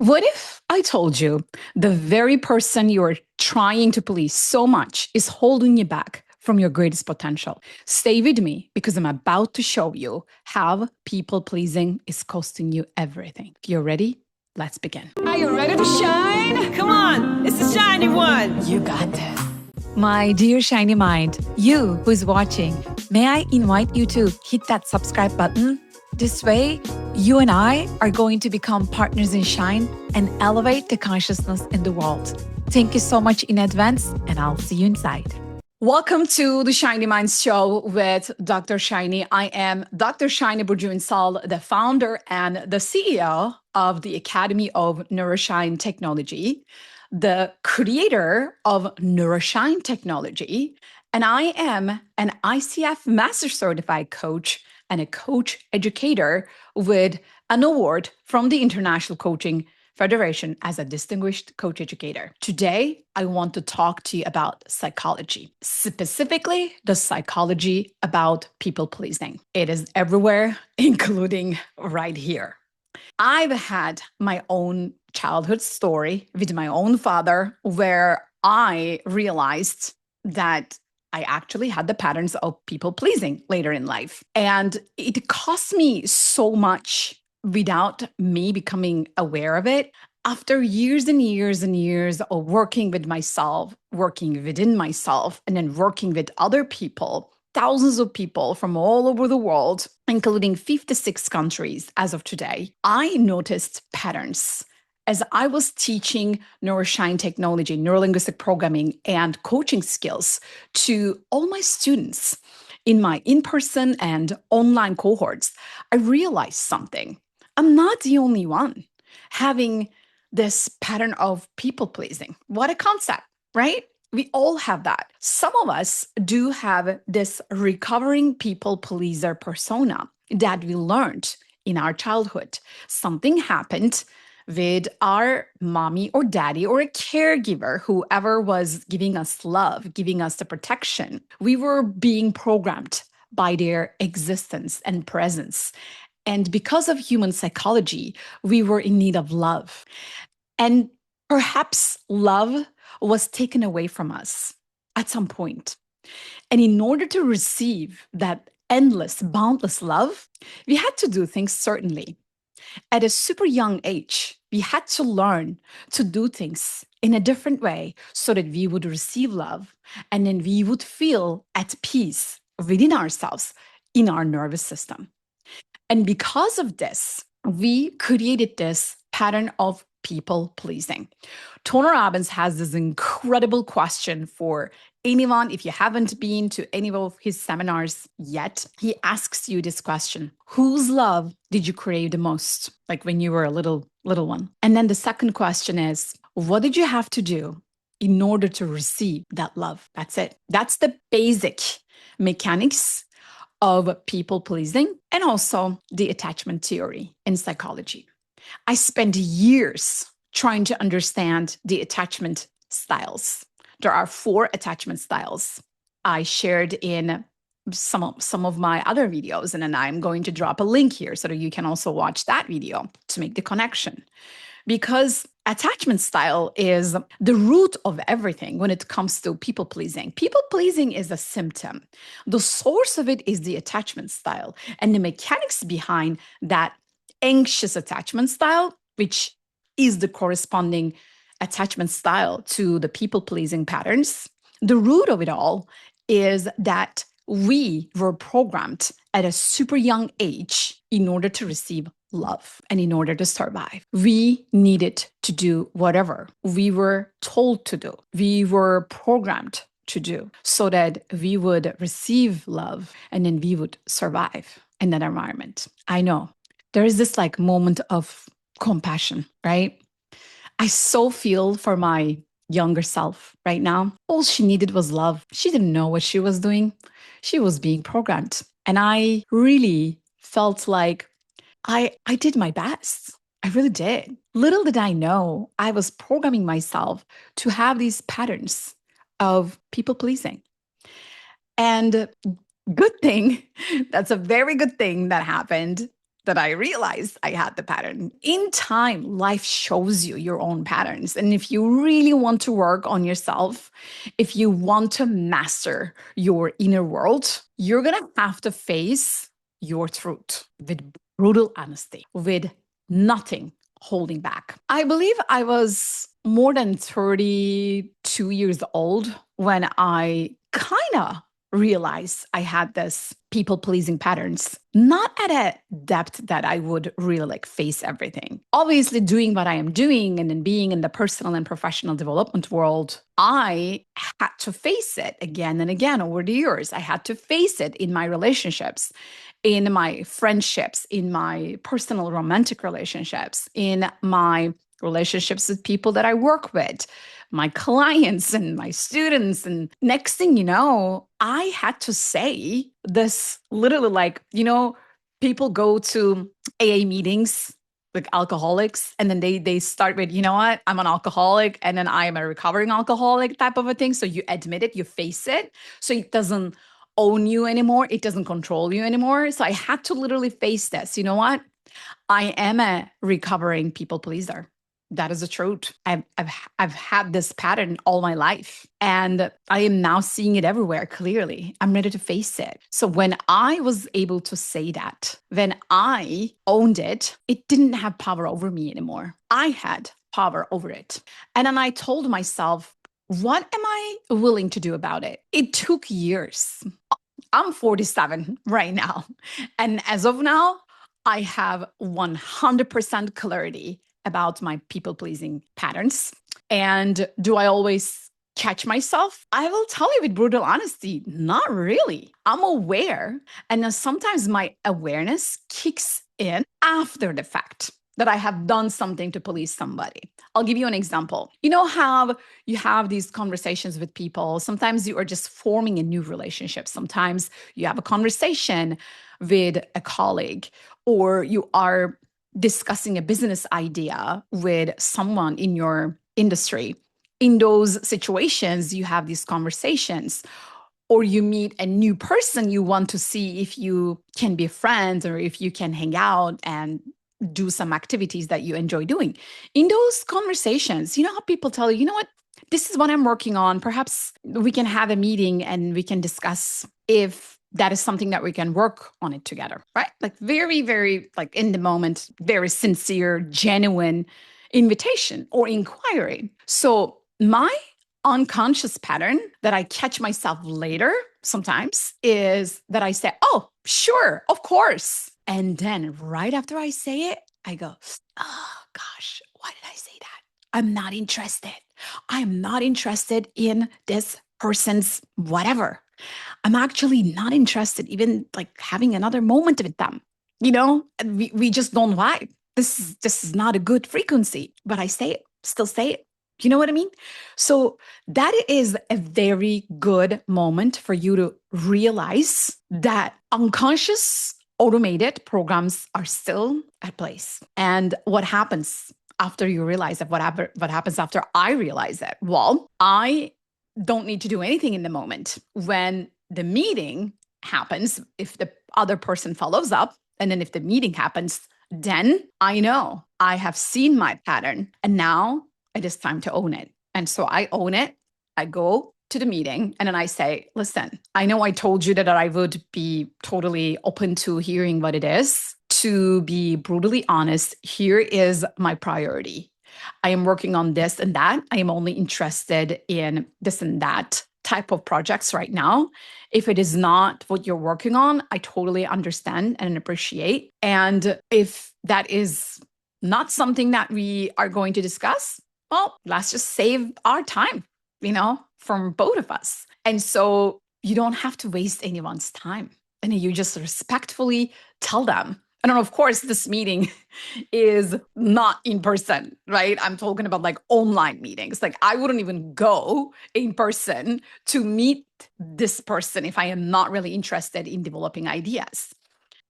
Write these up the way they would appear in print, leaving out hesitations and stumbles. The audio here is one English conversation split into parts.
What if I told you the very person you are trying to please so much is holding you back from your greatest potential? Stay with me because I'm about to show you how people pleasing is costing you everything. If you're ready, let's begin. Are you ready to shine? Come on, it's the shiny one. You got this. My dear shiny mind, you who's watching, may I invite you to hit that subscribe button? This way, you and I are going to become partners in shine and elevate the consciousness in the world. Thank you so much in advance, and I'll see you inside. Welcome to the Shiny Minds Show with Dr. Shiny. I am Dr. Shiny Burjunsal, the founder and the CEO of the Academy of Neuro-shine Technology, the creator of neuro-shine technology, and I am an ICF Master Certified Coach and a coach educator with an award from the International Coaching Federation as a distinguished coach educator. Today, I want to talk to you about psychology, specifically the psychology about people pleasing. It is everywhere, including right here. I've had my own childhood story with my own father where I realized that I actually had the patterns of people pleasing later in life. And it cost me so much without me becoming aware of it. After years and years and years of working with myself, working within myself, and then working with other people, thousands of people from all over the world, including 56 countries as of today, I noticed patterns. As I was teaching neuro-shine technology, neuro-linguistic programming, and coaching skills to all my students in my in-person and online cohorts, I realized something. I'm not the only one having this pattern of people pleasing. What a concept, right? We all have that. Some of us do have this recovering people pleaser persona that we learned in our childhood. Something happened with our mommy or daddy or a caregiver, whoever was giving us love, giving us the protection. We were being programmed by their existence and presence. And because of human psychology, we were in need of love. And perhaps love was taken away from us at some point. And in order to receive that endless, boundless love, we had to do things certainly. At a super young age, we had to learn to do things in a different way so that we would receive love and then we would feel at peace within ourselves in our nervous system. And because of this, we created this pattern of people pleasing. Tony Robbins has this incredible question for anyone. If you haven't been to any of his seminars yet, he asks you this question: whose love did you crave the most, like when you were a little one? And then the second question is, what did you have to do in order to receive that love? That's it. That's the basic mechanics of people pleasing and also the attachment theory in psychology. I spent years trying to understand the attachment styles. There are 4 attachment styles I shared in some of my other videos, and then I'm going to drop a link here so that you can also watch that video to make the connection. Because attachment style is the root of everything when it comes to people pleasing. People pleasing is a symptom. The source of it is the attachment style, and the mechanics behind that anxious attachment style, which is the corresponding attachment style to the people pleasing patterns. The root of it all is that we were programmed at a super young age in order to receive love and in order to survive. We needed to do whatever we were told to do. We were programmed to do so that we would receive love and then we would survive in that environment. I know there is this like moment of compassion, right? I so feel for my younger self right now. All she needed was love. She didn't know what she was doing. She was being programmed. And I really felt like I did my best. I really did. Little did I know I was programming myself to have these patterns of people pleasing. And good thing, that's a very good thing that happened that I realized I had the pattern. In time, life shows you your own patterns. And if you really want to work on yourself, if you want to master your inner world, you're going to have to face your truth with brutal honesty, with nothing holding back. I believe I was more than 32 years old when I kind of realized I had this people pleasing patterns, not at a depth that I would really like face everything. Obviously, doing what I am doing and then being in the personal and professional development world, I had to face it again and again over the years. I had to face it in my relationships, in my friendships, in my personal romantic relationships, in my relationships with people that I work with, my clients and my students. And next thing you know, I had to say this literally like, people go to AA meetings like alcoholics and then they start with, you know what, I'm an alcoholic and then I am a recovering alcoholic type of a thing. So you admit it, you face it. So it doesn't own you anymore. It doesn't control you anymore. So I had to literally face this. You know what? I am a recovering people pleaser. That is the truth. I've had this pattern all my life, and I am now seeing it everywhere clearly. I'm ready to face it. So when I was able to say that, when I owned it, it didn't have power over me anymore. I had power over it. And then I told myself, what am I willing to do about it? It took years. I'm 47 right now. And as of now, I have 100% clarity about my people pleasing patterns. And do I always catch myself? I will tell you with brutal honesty, not really. I'm aware. And then sometimes my awareness kicks in after the fact that I have done something to police somebody. I'll give you an example. You know how you have these conversations with people? Sometimes you are just forming a new relationship. Sometimes you have a conversation with a colleague, or you are discussing a business idea with someone in your industry. In those situations, you have these conversations, or you meet a new person, you want to see if you can be friends or if you can hang out and do some activities that you enjoy doing. In those conversations, you know how people tell you, you know what, this is what I'm working on. Perhaps we can have a meeting and we can discuss if that is something that we can work on it together, right? Like very, very like in the moment, very sincere, genuine invitation or inquiry. So my unconscious pattern that I catch myself later sometimes is that I say, oh, sure, of course. And then right after I say it, I go, oh gosh, why did I say that? I'm not interested. I am not interested in this person's whatever. I'm actually not interested even like having another moment with them. We just don't vibe. This is not a good frequency, but I say it, still say it. You know what I mean? So that is a very good moment for you to realize that unconscious automated programs are still at place. And what happens after you realize that? What happens after I realize that? Well, I don't need to do anything in the moment. When the meeting happens, if the other person follows up, and then if the meeting happens, then I know I have seen my pattern and now it is time to own it. And so I own it. I go to the meeting and then I say, listen, I know I told you that I would be totally open to hearing what it is. To be brutally honest, here is my priority. I am working on this and that. I am only interested in this and that type of projects right now. If it is not what you're working on, I totally understand and appreciate. And if that is not something that we are going to discuss, well, let's just save our time, from both of us. And so you don't have to waste anyone's time. And you just respectfully tell them. And then, of course, this meeting is not in person, right? I'm talking about like online meetings. Like I wouldn't even go in person to meet this person if I am not really interested in developing ideas.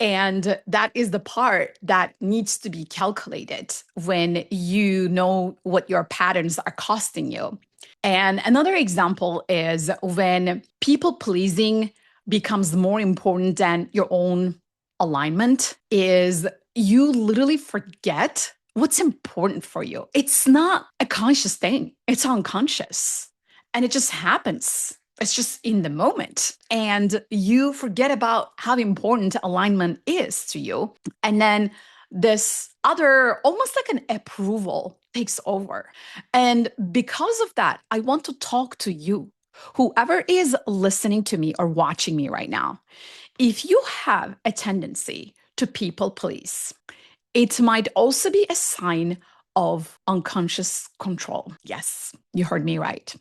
And that is the part that needs to be calculated when you know what your patterns are costing you. And another example is when people pleasing becomes more important than your own alignment is you literally forget what's important for you. It's not a conscious thing, it's unconscious. And it just happens. It's just in the moment. And you forget about how important alignment is to you. And then this other, almost like an approval, takes over. And because of that, I want to talk to you, whoever is listening to me or watching me right now. If you have a tendency to people please, it might also be a sign of unconscious control. Yes, you heard me right.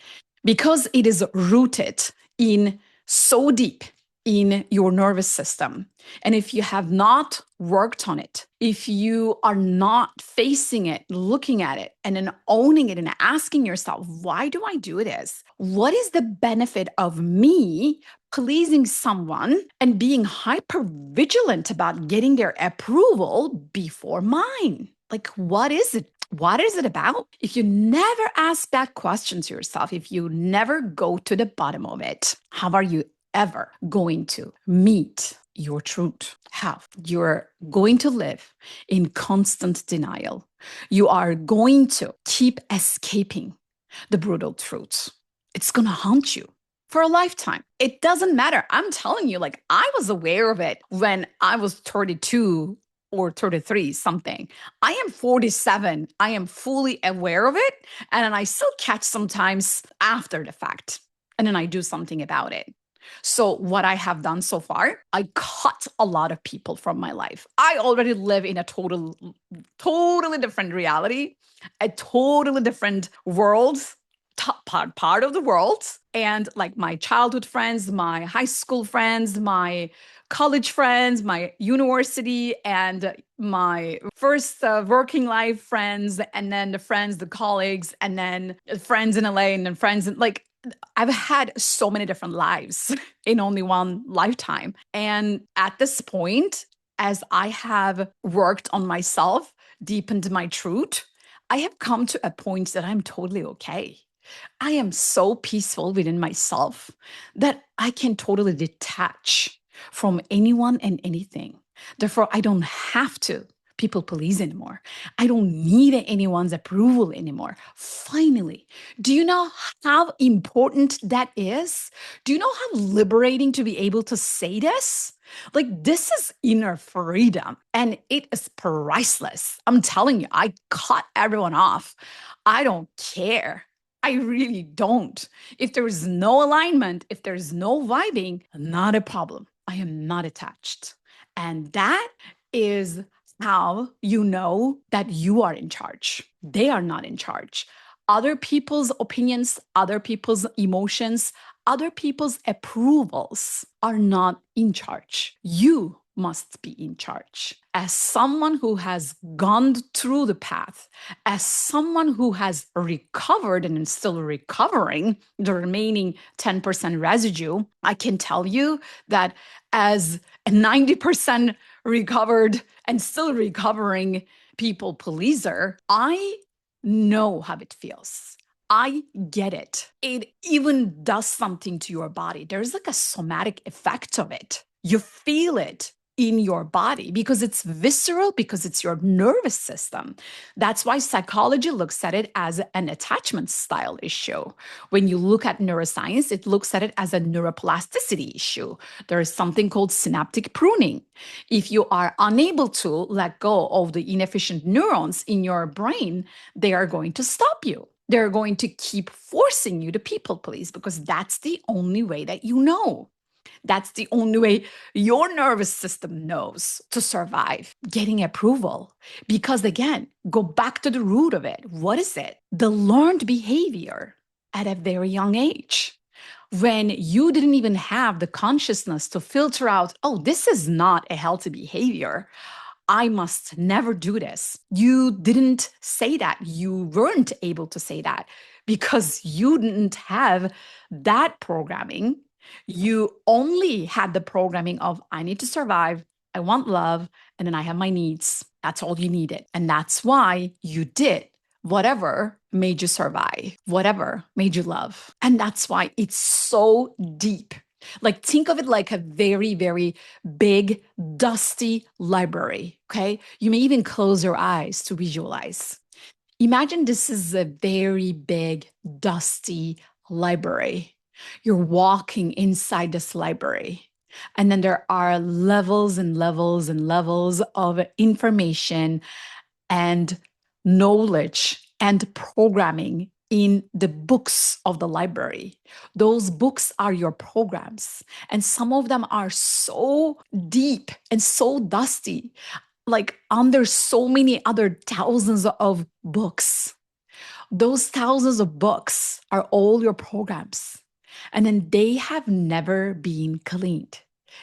Because it is rooted in so deep in your nervous system. And if you have not worked on it, if you are not facing it, looking at it, and then owning it and asking yourself, why do I do this? What is the benefit of me pleasing someone and being hyper vigilant about getting their approval before mine? Like, what is it? What is it about? If you never ask that question to yourself, if you never go to the bottom of it, how are you ever going to meet your truth? How? You're going to live in constant denial. You are going to keep escaping the brutal truth. It's going to haunt you for a lifetime. It doesn't matter. I'm telling you, like, I was aware of it when I was 32 or 33 something. I am 47. I am fully aware of it. And then I still catch sometimes after the fact. And then I do something about it. So what I have done so far, I cut a lot of people from my life. I already live in a totally different reality, a totally different world, part of the world. And like my childhood friends, my high school friends, my college friends, my university, and my first working life friends, and then the friends, the colleagues, and then friends in LA, and then friends in like, I've had so many different lives in only one lifetime. And at this point, as I have worked on myself, deepened my truth, I have come to a point that I'm totally okay. I am so peaceful within myself that I can totally detach from anyone and anything. Therefore, I don't have to people please anymore. I don't need anyone's approval anymore. Finally, do you know how important that is? Do you know how liberating to be able to say this? Like, this is inner freedom and it is priceless. I'm telling you, I cut everyone off. I don't care. I really don't. If there is no alignment, if there's no vibing, not a problem. I am not attached. And that is how you know that you are in charge. They are not in charge. Other people's opinions, other people's emotions, other people's approvals are not in charge. You must be in charge. As someone who has gone through the path, as someone who has recovered and is still recovering the remaining 10% residue, I can tell you that as a 90% recovered and still recovering people pleaser, I know how it feels. I get it. It even does something to your body. There's like a somatic effect of it. You feel it in your body because it's visceral, because it's your nervous system. That's why psychology looks at it as an attachment style issue. When you look at neuroscience, it looks at it as a neuroplasticity issue. There is something called synaptic pruning. If you are unable to let go of the inefficient neurons in your brain, they are going to stop you. They're going to keep forcing you to people please because that's the only way that you know. That's the only way your nervous system knows to survive, getting approval. Because again, go back to the root of it. What is it? The learned behavior at a very young age. When you didn't even have the consciousness to filter out, oh, this is not a healthy behavior. I must never do this. You didn't say that. You weren't able to say that because you didn't have that programming. You only had the programming of, I need to survive, I want love, and then I have my needs. That's all you needed. And that's why you did whatever made you survive, whatever made you love. And that's why it's so deep. Like, think of it like a very, very big, dusty library. Okay. You may even close your eyes to visualize. Imagine this is a very big, dusty library. You're walking inside this library, and then there are levels and levels and levels of information and knowledge and programming in the books of the library. Those books are your programs, and some of them are so deep and so dusty, like under so many other thousands of books. Those thousands of books are all your programs. And then they have never been cleaned.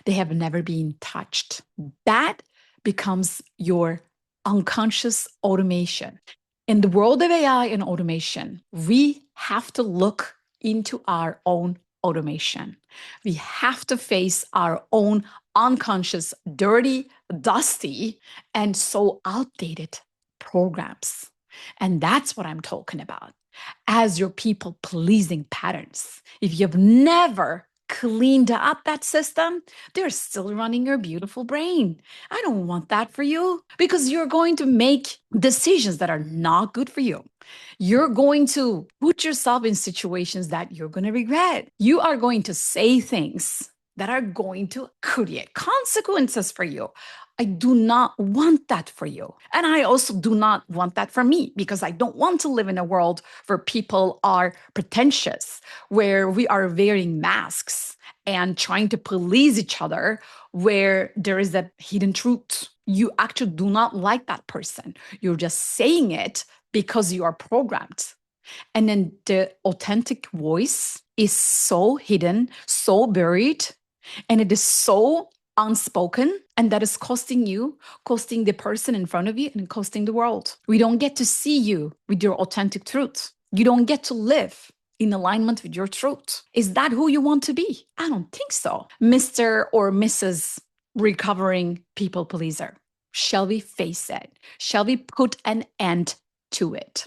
They have never been touched. That becomes your unconscious automation. In the world of AI and automation, we have to look into our own automation. We have to face our own unconscious, dirty, dusty, and so outdated programs. And that's what I'm talking about as your people pleasing patterns. If you've never cleaned up that system, they're still running your beautiful brain. I don't want that for you, because you're going to make decisions that are not good for you. You're going to put yourself in situations that you're going to regret. You are going to say things that are going to create consequences for you. I do not want that for you. And I also do not want that for me, because I don't want to live in a world where people are pretentious, where we are wearing masks and trying to police each other, where there is a hidden truth. You actually do not like that person. You're just saying it because you are programmed. And then the authentic voice is so hidden, so buried, and it is so unspoken, and that is costing you, costing the person in front of you, and costing the world. We don't get to see you with your authentic truth. You don't get to live in alignment with your truth. Is that who you want to be? I don't think so. Mr. or Mrs. Recovering people pleaser. Shall we face it? Shall we put an end to it?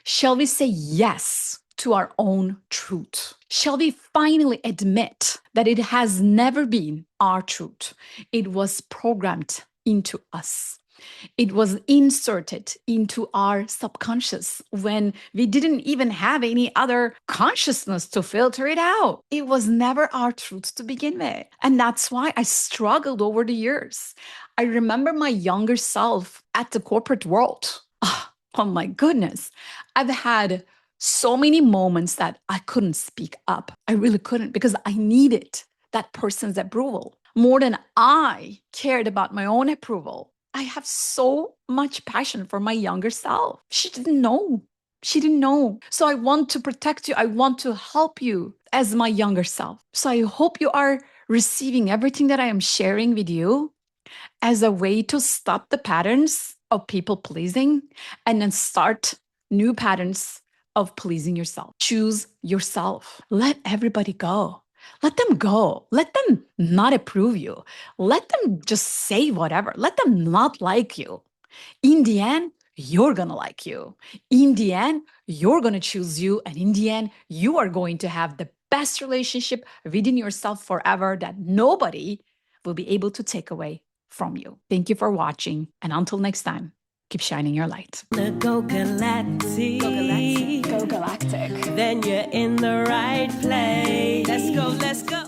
Shall we say yes to our own truth? Shall we finally admit that it has never been our truth? It was programmed into us. It was inserted into our subconscious when we didn't even have any other consciousness to filter it out. It was never our truth to begin with. And that's why I struggled over the years. I remember my younger self at the corporate world. Oh my goodness. I've had so many moments that I couldn't speak up. I really couldn't, because I needed that person's approval more than I cared about my own approval. I have so much passion for my younger self. She didn't know. She didn't know. So I want to protect you. I want to help you as my younger self. So I hope you are receiving everything that I am sharing with you as a way to stop the patterns of people pleasing and then start new patterns of pleasing yourself. Choose yourself. Let everybody go. Let them go. Let them not approve you. Let them just say whatever. Let them not like you. In the end, you're going to like you. In the end, you're going to choose you. And in the end, you are going to have the best relationship within yourself forever that nobody will be able to take away from you. Thank you for watching. And until next time, keep shining your light. Go galactic. Go galactic. Go galactic. Then you're in the right place. Let's go, let's go.